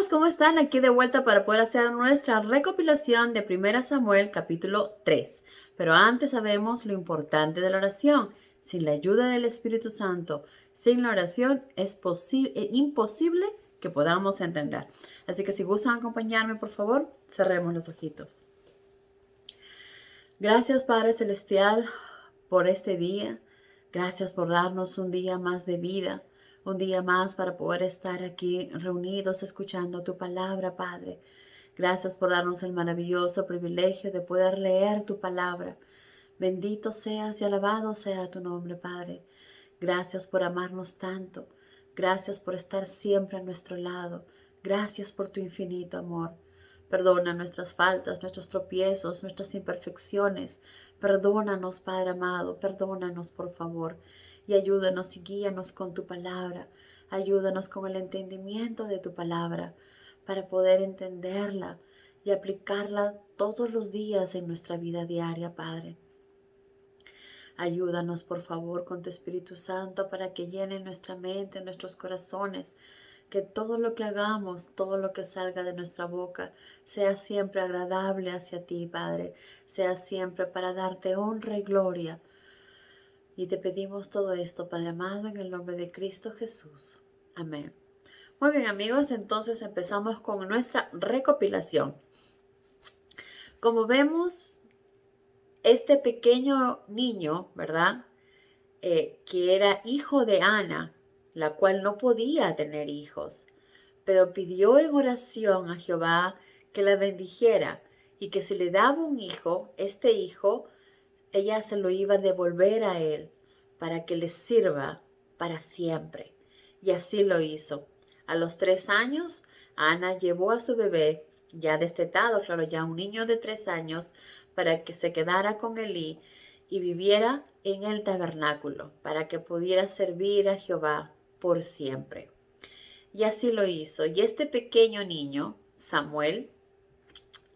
amigos, ¿cómo están? Aquí de vuelta para poder hacer nuestra recopilación de 1 Samuel capítulo 3. Pero antes sabemos lo importante de la oración. Sin la ayuda del Espíritu Santo, sin la oración es imposible que podamos entender. Así que si gustan acompañarme, por favor, cerremos los ojitos. Gracias, Padre Celestial, por este día. Gracias por darnos un día más de vida, un día más para poder estar aquí reunidos escuchando tu palabra, Padre. Gracias por darnos el maravilloso privilegio de poder leer tu palabra. Bendito seas y alabado sea tu nombre, Padre. Gracias por amarnos tanto. Gracias por estar siempre a nuestro lado. Gracias por tu infinito amor. Perdona nuestras faltas, nuestros tropiezos, nuestras imperfecciones. Perdónanos, Padre amado, perdónanos, por favor. Y ayúdanos y guíanos con tu palabra. Ayúdanos con el entendimiento de tu palabra para poder entenderla y aplicarla todos los días en nuestra vida diaria, Padre. Ayúdanos, por favor, con tu Espíritu Santo para que llene nuestra mente, nuestros corazones, que todo lo que hagamos, todo lo que salga de nuestra boca, sea siempre agradable hacia ti, Padre, sea siempre para darte honra y gloria. Y te pedimos todo esto, Padre amado, en el nombre de Cristo Jesús. Amén. Muy bien, amigos, entonces empezamos con nuestra recopilación. Como vemos, este pequeño niño, ¿verdad? Que era hijo de Ana, la cual no podía tener hijos, pero pidió en oración a Jehová que la bendijera y que si le daba un hijo, este hijo, ella se lo iba a devolver a él para que le sirva para siempre. Y así lo hizo. A los 3 años, Ana llevó a su bebé, ya destetado, claro, ya un niño de 3 años, para que se quedara con Elí y viviera en el tabernáculo, para que pudiera servir a Jehová por siempre. Y así lo hizo. Y este pequeño niño, Samuel,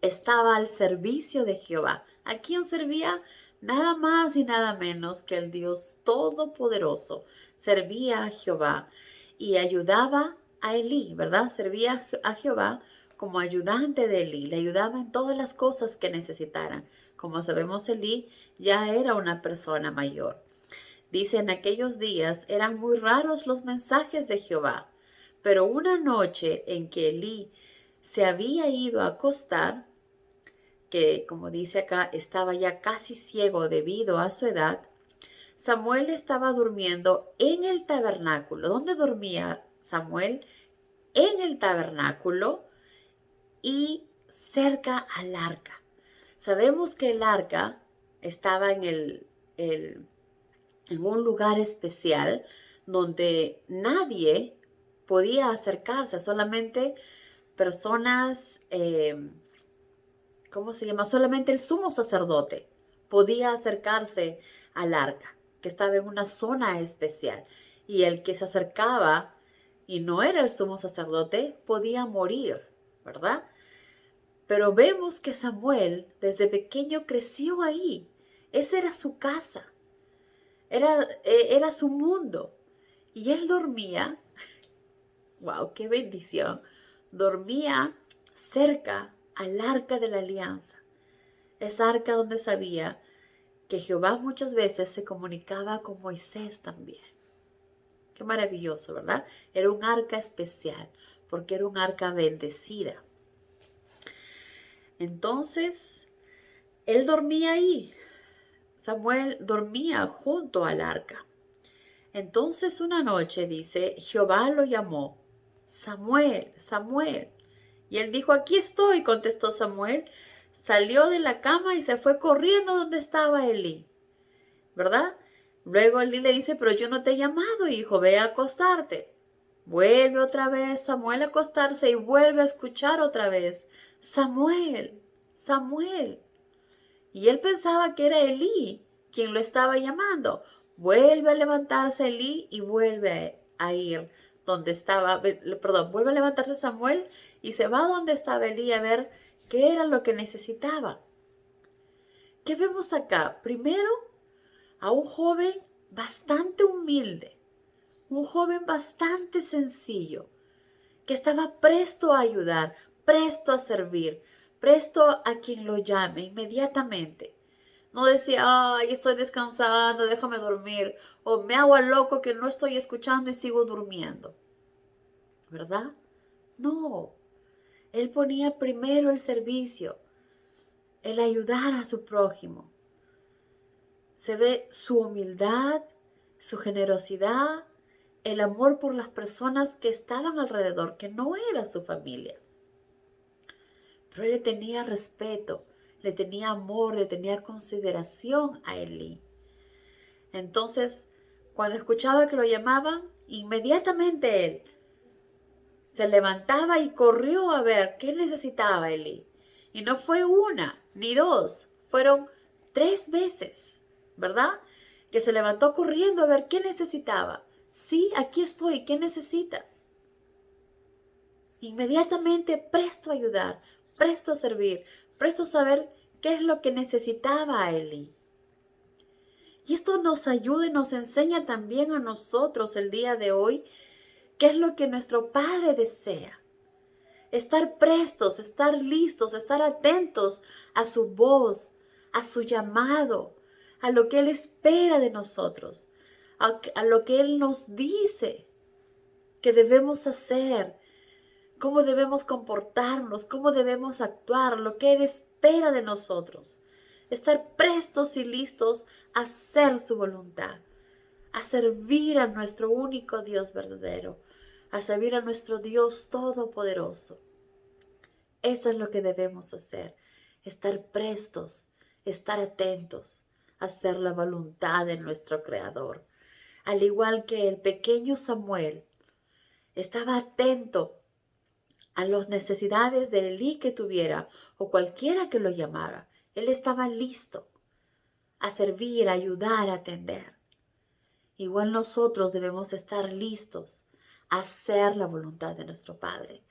estaba al servicio de Jehová. ¿A quién servía? Nada más y nada menos que el Dios Todopoderoso. Servía a Jehová y ayudaba a Elí, ¿verdad? Servía a Jehová como ayudante de Elí. Le ayudaba en todas las cosas que necesitaran. Como sabemos, Elí ya era una persona mayor. Dice, en aquellos días eran muy raros los mensajes de Jehová. Pero una noche en que Elí se había ido a acostar, que como dice acá, estaba ya casi ciego debido a su edad, Samuel estaba durmiendo en el tabernáculo. ¿Dónde dormía Samuel? En el tabernáculo y cerca al arca. Sabemos que el arca estaba en un lugar especial donde nadie podía acercarse, solamente personas, ¿cómo se llama? Solamente el sumo sacerdote podía acercarse al arca, que estaba en una zona especial. Y el que se acercaba y no era el sumo sacerdote podía morir, ¿verdad? Pero vemos que Samuel desde pequeño creció ahí. Esa era su casa, era su mundo. Y él dormía, wow, qué bendición, dormía cerca al arca de la alianza. Esa arca donde sabía que Jehová muchas veces se comunicaba con Moisés también. Qué maravilloso, ¿verdad? Era un arca especial, porque era un arca bendecida. Entonces, él dormía ahí. Samuel dormía junto al arca. Entonces una noche, dice, Jehová lo llamó, Samuel, Samuel. Y él dijo, aquí estoy, contestó Samuel. Salió de la cama y se fue corriendo donde estaba Elí, ¿verdad? Luego Elí le dice, pero yo no te he llamado, hijo, ve a acostarte. Vuelve otra vez Samuel a acostarse y vuelve a escuchar otra vez, Samuel, Samuel. Y él pensaba que era Elí quien lo estaba llamando. Vuelve a levantarse Elí y vuelve a ir donde estaba, perdón, vuelve a levantarse Samuel y se va donde estaba Elí a ver qué era lo que necesitaba. ¿Qué vemos acá? Primero, a un joven bastante humilde, un joven bastante sencillo, que estaba presto a ayudar, presto a servir, presto a quien lo llame inmediatamente. No decía, ay, estoy descansando, déjame dormir, o me hago al loco que no estoy escuchando y sigo durmiendo, ¿verdad? No, él ponía primero el servicio, el ayudar a su prójimo. Se ve su humildad, su generosidad, el amor por las personas que estaban alrededor, que no era su familia. Pero él le tenía respeto, le tenía amor, le tenía consideración a Elí. Entonces, cuando escuchaba que lo llamaban, inmediatamente él se levantaba y corrió a ver qué necesitaba Elí. Y no fue una ni dos, fueron 3 veces, ¿verdad? Que se levantó corriendo a ver qué necesitaba. Sí, aquí estoy, ¿qué necesitas? Inmediatamente presto a ayudar, presto a servir, presto a saber qué es lo que necesitaba Elí. Y esto nos ayuda y nos enseña también a nosotros el día de hoy qué es lo que nuestro Padre desea. Estar prestos, estar listos, estar atentos a su voz, a su llamado, a lo que Él espera de nosotros, a lo que Él nos dice que debemos hacer, cómo debemos comportarnos, cómo debemos actuar, lo que Él espera de nosotros. Estar prestos y listos a hacer su voluntad, a servir a nuestro único Dios verdadero, a servir a nuestro Dios todopoderoso. Eso es lo que debemos hacer, estar prestos, estar atentos a hacer la voluntad de nuestro Creador. Al igual que el pequeño Samuel estaba atento a las necesidades de Elí que tuviera o cualquiera que lo llamara. Él estaba listo a servir, a ayudar, a atender. Igual nosotros debemos estar listos a hacer la voluntad de nuestro Padre,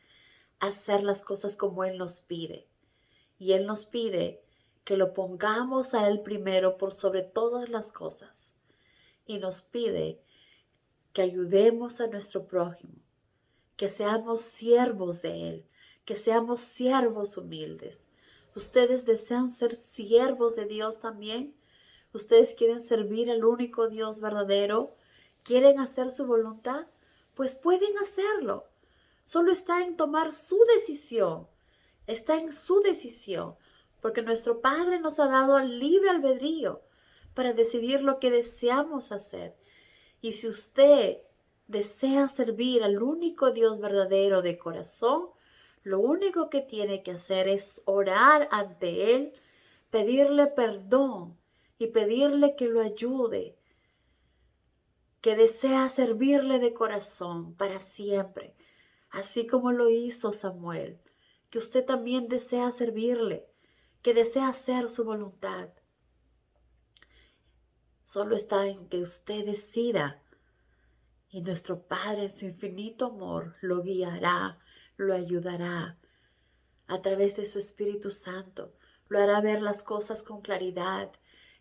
a hacer las cosas como Él nos pide. Y Él nos pide que lo pongamos a Él primero por sobre todas las cosas. Y nos pide que ayudemos a nuestro prójimo, que seamos siervos de Él, que seamos siervos humildes. ¿Ustedes desean ser siervos de Dios también? ¿Ustedes quieren servir al único Dios verdadero? ¿Quieren hacer su voluntad? Pues pueden hacerlo. Solo está en tomar su decisión. Está en su decisión, porque nuestro Padre nos ha dado el libre albedrío para decidir lo que deseamos hacer. Y si usted desea servir al único Dios verdadero de corazón, lo único que tiene que hacer es orar ante Él, pedirle perdón y pedirle que lo ayude, que desea servirle de corazón para siempre, así como lo hizo Samuel, que usted también desea servirle, que desea hacer su voluntad. Solo está en que usted decida y nuestro Padre en su infinito amor lo guiará, lo ayudará a través de su Espíritu Santo, lo hará ver las cosas con claridad,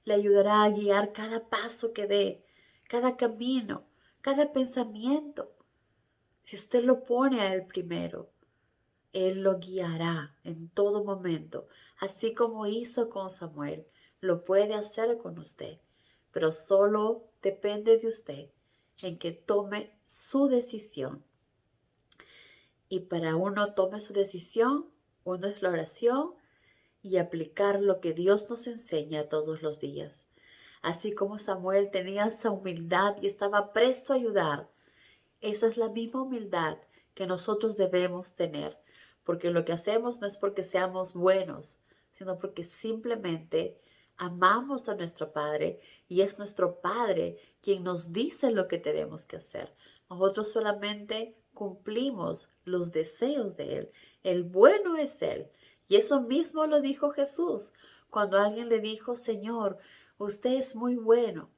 le ayudará a guiar cada paso que dé, cada camino, cada pensamiento. Si usted lo pone a Él primero, Él lo guiará en todo momento, así como hizo con Samuel. Lo puede hacer con usted, pero solo depende de usted en que tome su decisión. Y para uno tome su decisión, uno es la oración y aplicar lo que Dios nos enseña todos los días. Así como Samuel tenía esa humildad y estaba presto a ayudar, esa es la misma humildad que nosotros debemos tener, porque lo que hacemos no es porque seamos buenos, sino porque simplemente amamos a nuestro Padre y es nuestro Padre quien nos dice lo que tenemos que hacer. Nosotros solamente cumplimos los deseos de Él. El bueno es Él. Y eso mismo lo dijo Jesús cuando alguien le dijo, Señor, usted es muy bueno.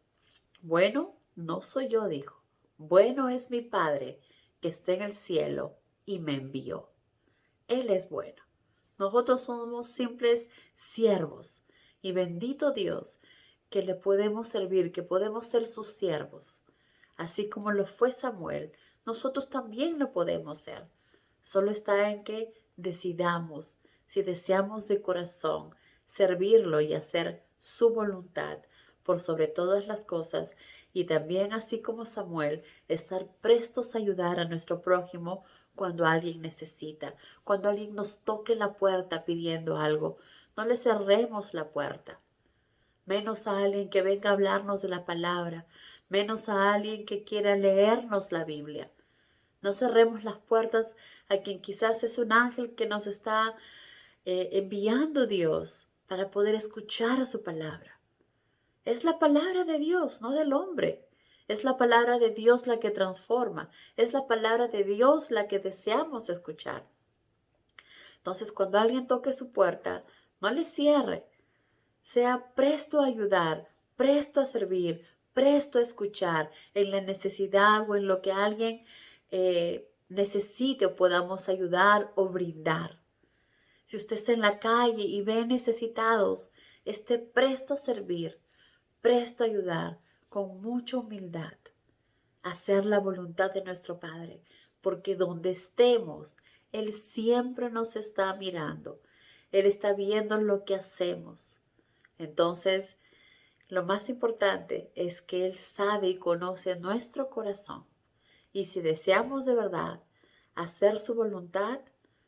Bueno, no soy yo, dijo. Bueno es mi Padre que está en el cielo y me envió. Él es bueno. Nosotros somos simples siervos y bendito Dios que le podemos servir, que podemos ser sus siervos. Así como lo fue Samuel, nosotros también lo podemos ser. Solo está en que decidamos, si deseamos de corazón servirlo y hacer su voluntad por sobre todas las cosas, y también así como Samuel, estar prestos a ayudar a nuestro prójimo cuando alguien necesita, cuando alguien nos toque la puerta pidiendo algo. No le cerremos la puerta, menos a alguien que venga a hablarnos de la palabra, menos a alguien que quiera leernos la Biblia. No cerremos las puertas a quien quizás es un ángel que nos está enviando Dios para poder escuchar su palabra. Es la palabra de Dios, no del hombre. Es la palabra de Dios la que transforma. Es la palabra de Dios la que deseamos escuchar. Entonces, cuando alguien toque su puerta, no le cierre. Sea presto a ayudar, presto a servir, presto a escuchar en la necesidad o en lo que alguien necesite o podamos ayudar o brindar. Si usted está en la calle y ve necesitados, esté presto a servir, presto a ayudar, con mucha humildad, a hacer la voluntad de nuestro Padre, porque donde estemos, Él siempre nos está mirando. Él está viendo lo que hacemos. Entonces, lo más importante es que Él sabe y conoce nuestro corazón. Y si deseamos de verdad hacer su voluntad,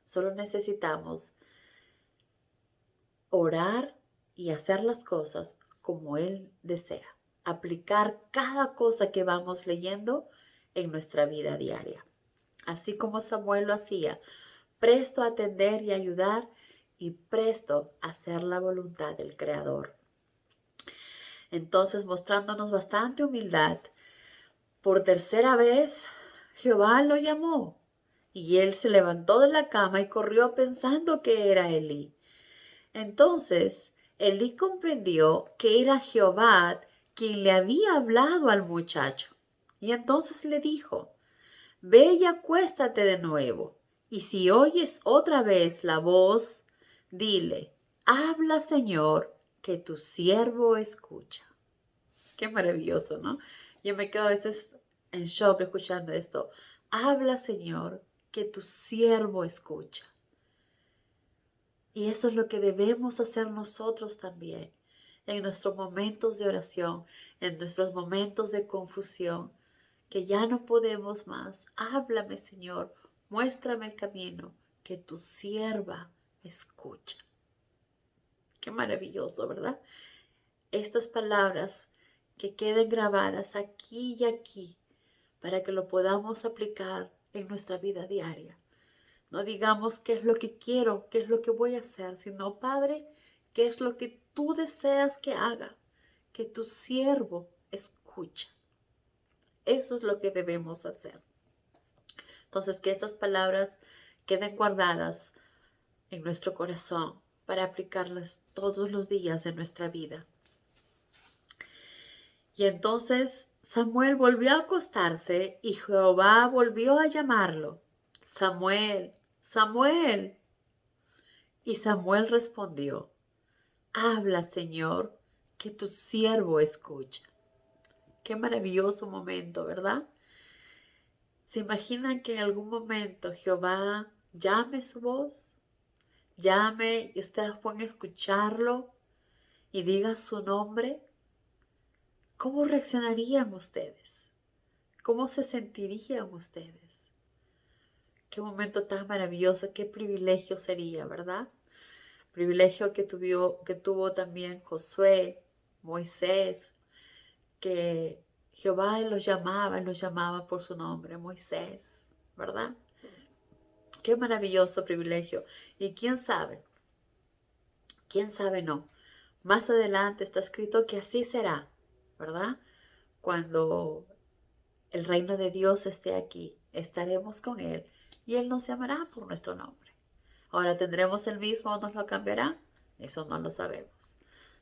solo necesitamos orar y hacer las cosas como Él desea. Aplicar cada cosa que vamos leyendo en nuestra vida diaria. Así como Samuel lo hacía, presto a atender y ayudar y presto a hacer la voluntad del Creador. Entonces, mostrándonos bastante humildad, por tercera vez Jehová lo llamó, y él se levantó de la cama y corrió pensando que era Elí. Entonces Elí comprendió que era Jehová quien le había hablado al muchacho, y entonces le dijo: ve y acuéstate de nuevo, y si oyes otra vez la voz, dile: habla, Señor, que tu siervo escucha. Qué maravilloso, ¿no? Yo me quedo a veces en shock escuchando esto. Habla, Señor, que tu siervo escucha. Y eso es lo que debemos hacer nosotros también, en nuestros momentos de oración, en nuestros momentos de confusión, que ya no podemos más. Háblame, Señor, muéstrame el camino, que tu sierva escucha. Qué maravilloso, ¿verdad? Estas palabras que queden grabadas aquí y aquí para que lo podamos aplicar en nuestra vida diaria. No digamos qué es lo que quiero, qué es lo que voy a hacer, sino, Padre, qué es lo que tú deseas que haga, que tu siervo escucha. Eso es lo que debemos hacer. Entonces, que estas palabras queden guardadas en nuestro corazón para aplicarlas todos los días en nuestra vida. Y entonces Samuel volvió a acostarse y Jehová volvió a llamarlo: Samuel, Samuel. Y Samuel respondió: habla, Señor, que tu siervo escucha. Qué maravilloso momento, ¿verdad? ¿Se imaginan que en algún momento Jehová llame su voz? Llame y ustedes pueden escucharlo y diga su nombre. ¿Cómo reaccionarían ustedes? ¿Cómo se sentirían ustedes? Qué momento tan maravilloso, qué privilegio sería, ¿verdad? Privilegio que tuvo también Josué, Moisés, que Jehová los llamaba por su nombre, Moisés, ¿verdad? Qué maravilloso privilegio. Y quién sabe no. Más adelante está escrito que así será, ¿verdad? Cuando el reino de Dios esté aquí, estaremos con Él y Él nos llamará por nuestro nombre. Ahora, ¿tendremos el mismo o nos lo cambiará? Eso no lo sabemos.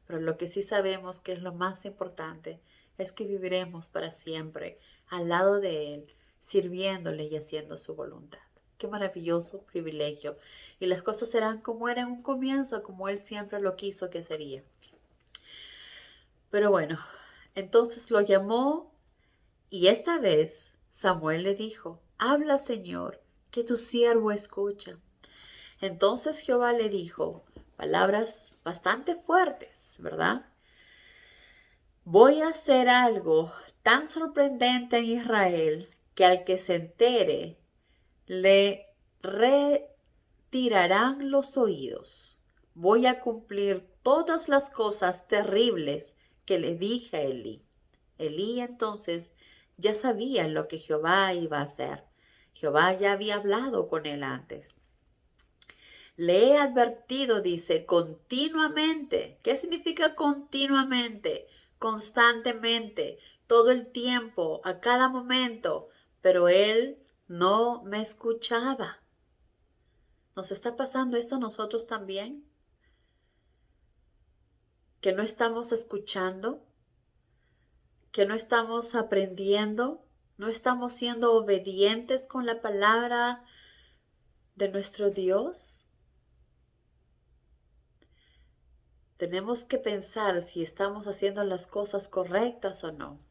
Pero lo que sí sabemos, que es lo más importante, es que viviremos para siempre al lado de Él, sirviéndole y haciendo su voluntad. Qué maravilloso privilegio. Y las cosas serán como era en un comienzo, como Él siempre lo quiso que sería. Pero bueno, entonces lo llamó y esta vez Samuel le dijo: habla, Señor, que tu siervo escucha. Entonces Jehová le dijo, palabras bastante fuertes, ¿verdad? Voy a hacer algo tan sorprendente en Israel que al que se entere le retirarán los oídos. Voy a cumplir todas las cosas terribles que le dije a Elí. Elí entonces ya sabía lo que Jehová iba a hacer. Jehová ya había hablado con él antes. Le he advertido, dice, continuamente. ¿Qué significa continuamente? Constantemente, todo el tiempo, a cada momento. Pero él no me escuchaba. ¿Nos está pasando eso a nosotros también? ¿Que no estamos escuchando? ¿Que no estamos aprendiendo? ¿No estamos siendo obedientes con la palabra de nuestro Dios? Tenemos que pensar si estamos haciendo las cosas correctas o no.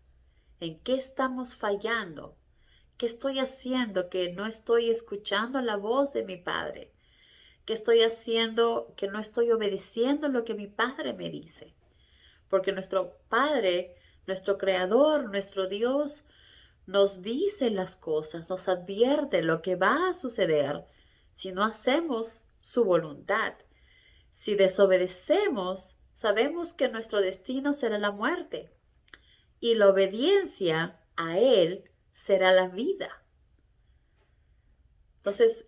¿En qué estamos fallando? ¿Qué estoy haciendo que no estoy escuchando la voz de mi Padre? ¿Qué estoy haciendo que no estoy obedeciendo lo que mi Padre me dice? Porque nuestro Padre, nuestro Creador, nuestro Dios, nos dice las cosas, nos advierte lo que va a suceder si no hacemos su voluntad. Si desobedecemos, sabemos que nuestro destino será la muerte y la obediencia a Él será la vida. Entonces,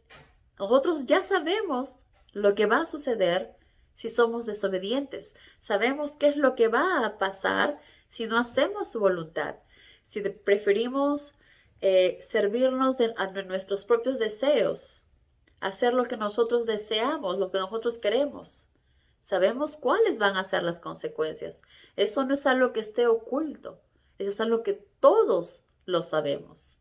nosotros ya sabemos lo que va a suceder si somos desobedientes. Sabemos qué es lo que va a pasar si no hacemos su voluntad. Si preferimos servirnos a nuestros propios deseos, hacer lo que nosotros deseamos, lo que nosotros queremos. Sabemos cuáles van a ser las consecuencias. Eso no es algo que esté oculto. Eso es algo que todos lo sabemos.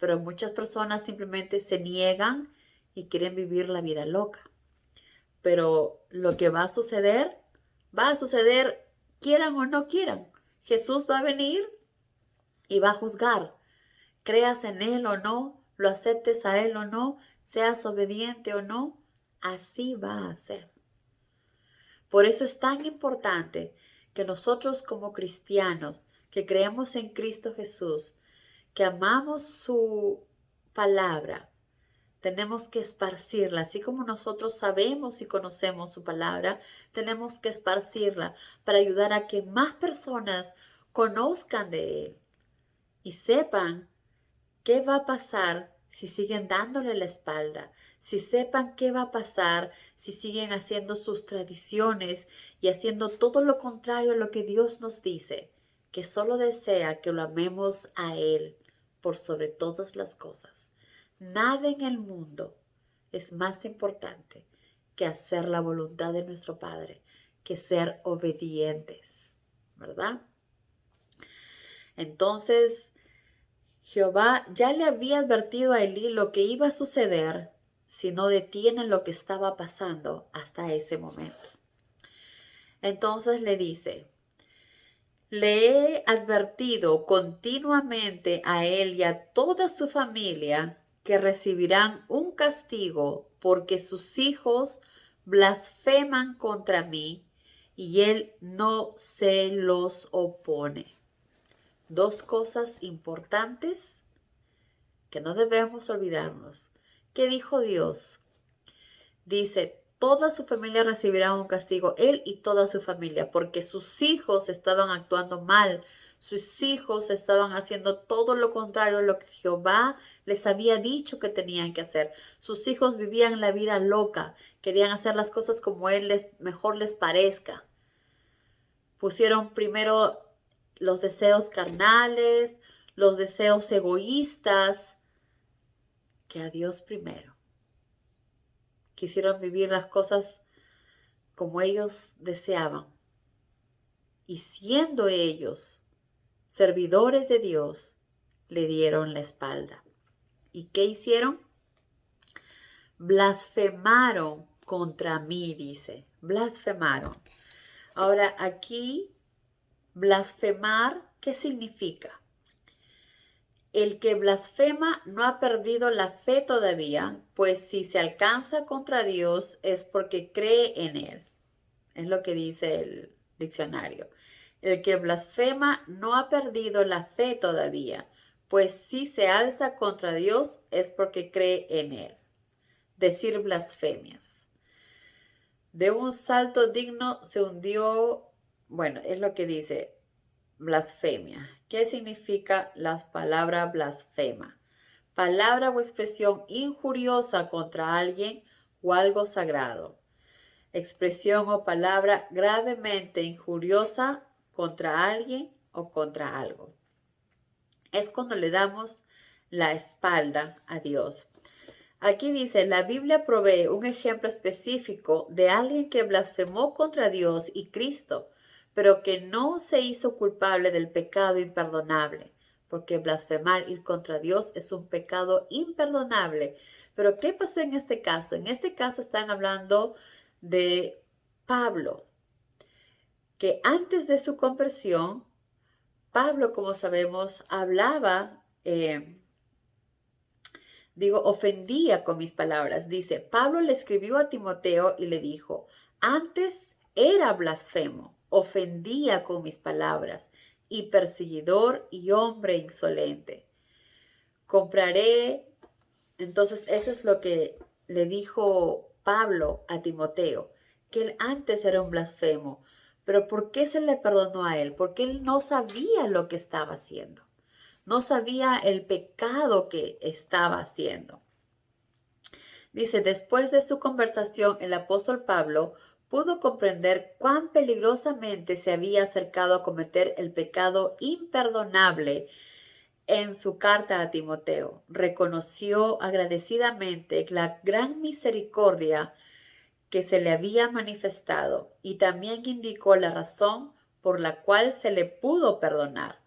Pero muchas personas simplemente se niegan y quieren vivir la vida loca. Pero lo que va a suceder quieran o no quieran. Jesús va a venir y va a juzgar. Creas en Él o no, lo aceptes a Él o no, seas obediente o no, así va a ser. Por eso es tan importante que nosotros como cristianos, que creemos en Cristo Jesús, que amamos su palabra, tenemos que esparcirla. Así como nosotros sabemos y conocemos su palabra, tenemos que esparcirla para ayudar a que más personas conozcan de Él y sepan qué va a pasar si siguen dándole la espalda, si sepan qué va a pasar si siguen haciendo sus tradiciones y haciendo todo lo contrario a lo que Dios nos dice, que solo desea que lo amemos a Él por sobre todas las cosas. Nada en el mundo es más importante que hacer la voluntad de nuestro Padre, que ser obedientes, ¿verdad? Entonces, Jehová ya le había advertido a Elí lo que iba a suceder si no detienen lo que estaba pasando hasta ese momento. Entonces le dice, le he advertido continuamente a él y a toda su familia que recibirán un castigo porque sus hijos blasfeman contra mí y él no se los opone. Dos cosas importantes que no debemos olvidarnos. ¿Qué dijo Dios? Dice, toda su familia recibirá un castigo, él y toda su familia, porque sus hijos estaban actuando mal, sus hijos estaban haciendo todo lo contrario a lo que Jehová les había dicho que tenían que hacer. Sus hijos vivían la vida loca, querían hacer las cosas como mejor les parezca. Pusieron primero los deseos carnales, los deseos egoístas, que a Dios primero. Quisieron vivir las cosas como ellos deseaban. Y siendo ellos servidores de Dios, le dieron la espalda. ¿Y qué hicieron? Blasfemaron contra mí, dice. Blasfemaron. Ahora aquí, blasfemar, ¿qué significa? el que blasfema no ha perdido la fe todavía, pues si se alcanza contra Dios es porque cree en Él. Es lo que dice el diccionario. El que blasfema no ha perdido la fe todavía, pues si se alza contra Dios es porque cree en Él. Decir blasfemias. De un salto digno se hundió, bueno, es lo que dice blasfemia. ¿Qué significa la palabra blasfema? Palabra o expresión injuriosa contra alguien o algo sagrado. Expresión o palabra gravemente injuriosa contra alguien o contra algo. Es cuando le damos la espalda a Dios. Aquí dice, la Biblia provee un ejemplo específico de alguien que blasfemó contra Dios y Cristo, pero que no se hizo culpable del pecado imperdonable, porque blasfemar ir contra Dios es un pecado imperdonable. Pero ¿qué pasó en este caso? En este caso están hablando de Pablo, que antes de su conversión, Pablo, como sabemos, hablaba ofendía con mis palabras. Dice, Pablo le escribió a Timoteo y le dijo, antes era blasfemo, ofendía con mis palabras, y perseguidor y hombre insolente. Compraré, entonces eso es lo que le dijo Pablo a Timoteo, que él antes era un blasfemo. Pero ¿por qué se le perdonó a él? Porque él no sabía lo que estaba haciendo. No sabía el pecado que estaba haciendo. Dice, después de su conversación, el apóstol Pablo pudo comprender cuán peligrosamente se había acercado a cometer el pecado imperdonable en su carta a Timoteo. Reconoció agradecidamente la gran misericordia que se le había manifestado y también indicó la razón por la cual se le pudo perdonar.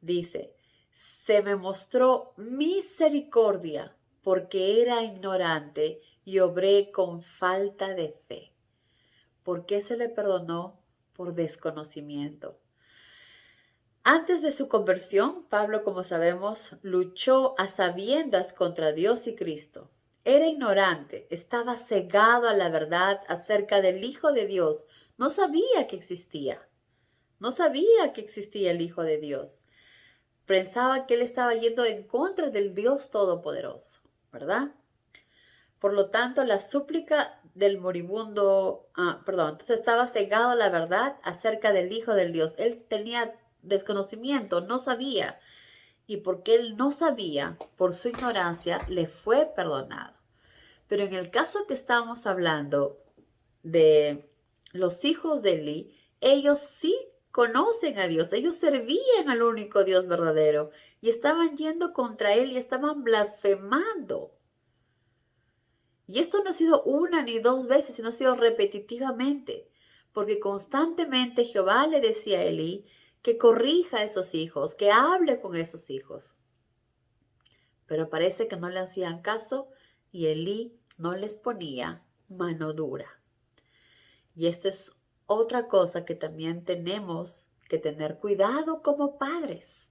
Dice, se me mostró misericordia porque era ignorante y obré con falta de fe. ¿Por qué se le perdonó? Por desconocimiento. Antes de su conversión, Pablo, como sabemos, luchó a sabiendas contra Dios y Cristo. Era ignorante, estaba cegado a la verdad acerca del Hijo de Dios. No sabía que existía. No sabía que existía el Hijo de Dios. Pensaba que él estaba yendo en contra del Dios Todopoderoso, ¿verdad? Por lo tanto, la súplica del moribundo, entonces estaba cegado a la verdad acerca del Hijo del Dios. Él tenía desconocimiento, no sabía. Y porque él no sabía, por su ignorancia, le fue perdonado. Pero en el caso que estamos hablando de los hijos de Eli, ellos sí conocen a Dios, ellos servían al único Dios verdadero y estaban yendo contra él y estaban blasfemando. Y esto no ha sido una ni dos veces, sino ha sido repetitivamente, porque constantemente Jehová le decía a Eli que corrija a esos hijos, que hable con esos hijos. Pero parece que no le hacían caso y Eli no les ponía mano dura. Y esto es otra cosa que también tenemos que tener cuidado como padres.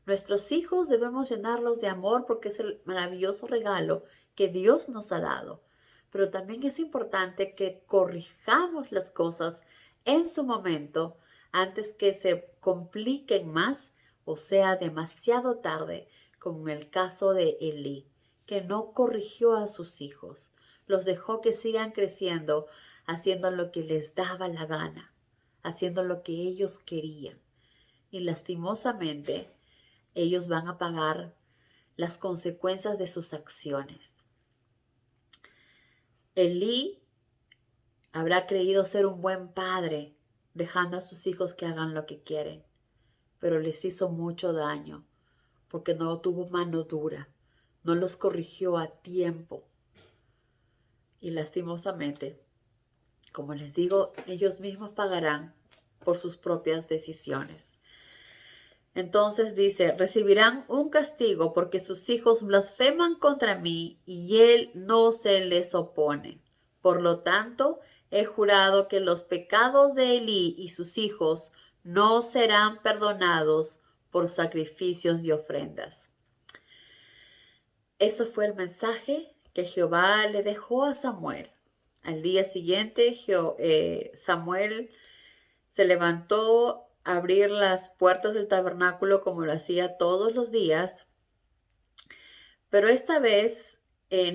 Nuestros hijos debemos llenarlos de amor porque es el maravilloso regalo que Dios nos ha dado. Pero también es importante que corrijamos las cosas en su momento antes que se compliquen más o sea demasiado tarde, como en el caso de Elí, que no corrigió a sus hijos, los dejó que sigan creciendo haciendo lo que les daba la gana, haciendo lo que ellos querían. Y lastimosamente, ellos van a pagar las consecuencias de sus acciones. Elí habrá creído ser un buen padre, dejando a sus hijos que hagan lo que quieren, pero les hizo mucho daño, porque no tuvo mano dura, no los corrigió a tiempo. Y lastimosamente, como les digo, ellos mismos pagarán por sus propias decisiones. Entonces dice, recibirán un castigo porque sus hijos blasfeman contra mí y él no se les opone. Por lo tanto, he jurado que los pecados de Elí y sus hijos no serán perdonados por sacrificios y ofrendas. Eso fue el mensaje que Jehová le dejó a Samuel. Al día siguiente, Samuel se levantó a abrir las puertas del tabernáculo como lo hacía todos los días, pero esta vez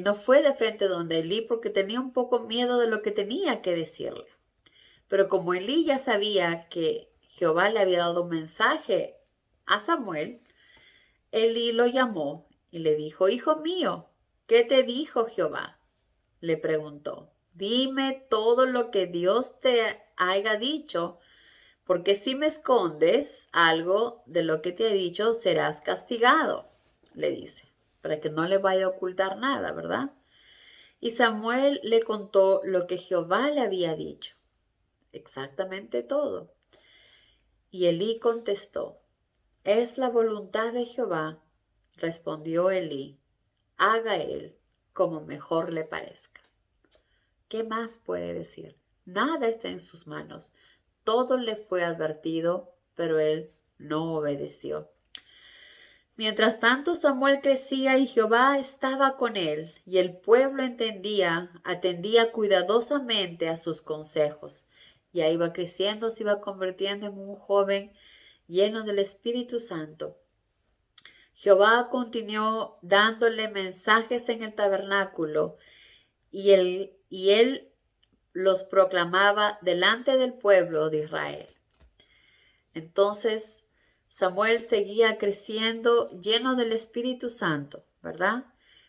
no fue de frente donde Elí porque tenía un poco miedo de lo que tenía que decirle. Pero como Elí ya sabía que Jehová le había dado un mensaje a Samuel, Elí lo llamó y le dijo: Hijo mío, ¿qué te dijo Jehová? Le preguntó. Dime todo lo que Dios te haya dicho, porque si me escondes algo de lo que te ha dicho, serás castigado, le dice, para que no le vaya a ocultar nada, ¿verdad? Y Samuel le contó lo que Jehová le había dicho, exactamente todo. Y Elí contestó: es la voluntad de Jehová, respondió Elí, haga él como mejor le parezca. ¿Qué más puede decir? Nada está en sus manos. Todo le fue advertido, pero él no obedeció. Mientras tanto, Samuel crecía y Jehová estaba con él, y el pueblo atendía cuidadosamente a sus consejos. Ya iba creciendo, se iba convirtiendo en un joven lleno del Espíritu Santo. Jehová continuó dándole mensajes en el tabernáculo, y él los proclamaba delante del pueblo de Israel. Entonces Samuel seguía creciendo lleno del Espíritu Santo, ¿verdad?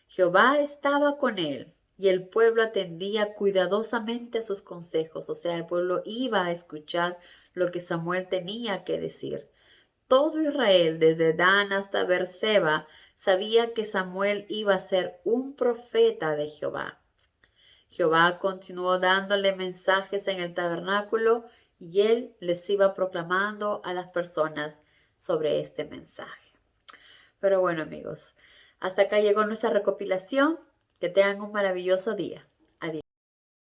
Jehová estaba con él y el pueblo atendía cuidadosamente a sus consejos. O sea, el pueblo iba a escuchar lo que Samuel tenía que decir. Todo Israel, desde Dan hasta Beerseba, sabía que Samuel iba a ser un profeta de Jehová. Jehová continuó dándole mensajes en el tabernáculo y él les iba proclamando a las personas sobre este mensaje. Pero bueno, amigos, hasta acá llegó nuestra recopilación. Que tengan un maravilloso día.